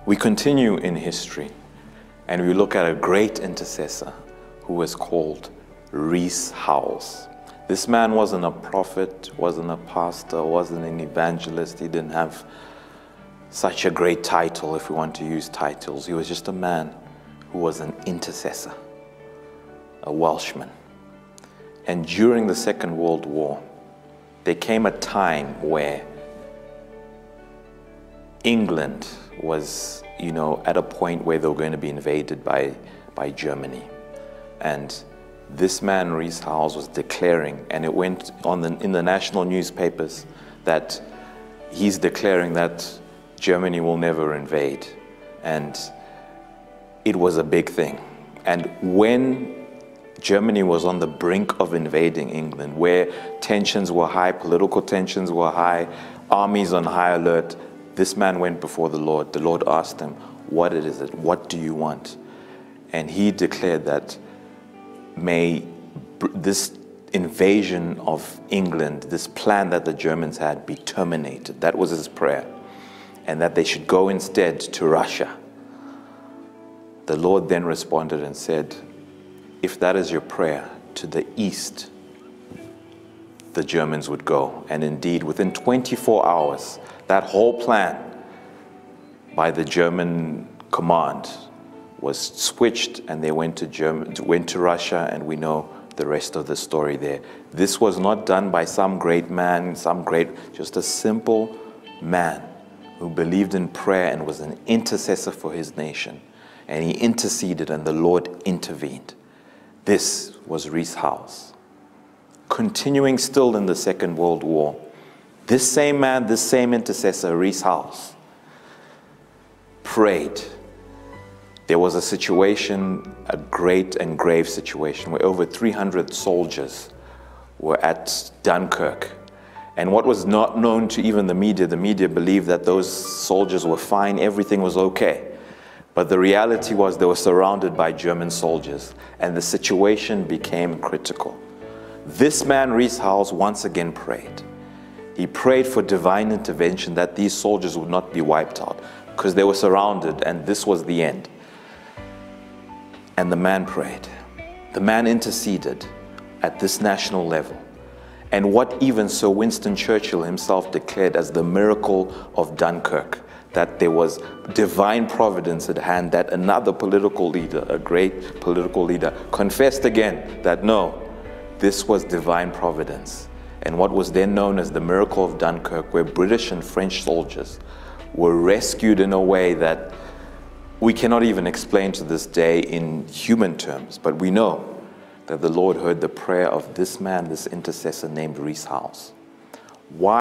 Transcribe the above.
We continue in history and we look at a great intercessor who was called Rees Howells. This man wasn't a prophet, wasn't a pastor, wasn't an evangelist. He didn't have such a great title, if we want to use titles. He was just a man who was an intercessor, a Welshman. And during the Second World War, there came a time where England was, at a point where they were going to be invaded by Germany. And this man, Rees Howells, was declaring, and it went on in the national newspapers, that he's declaring that Germany will never invade. And it was a big thing. And when Germany was on the brink of invading England, where tensions were high, political tensions were high, armies on high alert, this man went before the Lord. The Lord asked him, what is it? What do you want? And he declared that may this invasion of England, this plan that the Germans had, be terminated. That was his prayer. And that they should go instead to Russia. The Lord then responded and said, if that is your prayer, to the east, the Germans would go. And indeed, within 24 hours, that whole plan by the German command was switched, and they went to Russia, and we know the rest of the story there. This was not done by some great man, just a simple man who believed in prayer and was an intercessor for his nation. And he interceded, and the Lord intervened. This was Rees Howells. Continuing still in the Second World War, this same man, this same intercessor, Rees Howells, prayed. There was a situation, a great and grave situation, where over 300 soldiers were at Dunkirk. And what was not known to even the media believed that those soldiers were fine, everything was okay. But the reality was they were surrounded by German soldiers, and the situation became critical. This man, Rees Howells, once again prayed. He prayed for divine intervention, that these soldiers would not be wiped out, because they were surrounded, and this was the end. And the man prayed. The man interceded at this national level. And what even Sir Winston Churchill himself declared as the miracle of Dunkirk, that there was divine providence at hand, that another political leader, a great political leader, confessed again that no, this was divine providence. And what was then known as the miracle of Dunkirk, where British and French soldiers were rescued in a way that we cannot even explain to this day in human terms, but we know that the Lord heard the prayer of this man, this intercessor named Rees Howells. Why?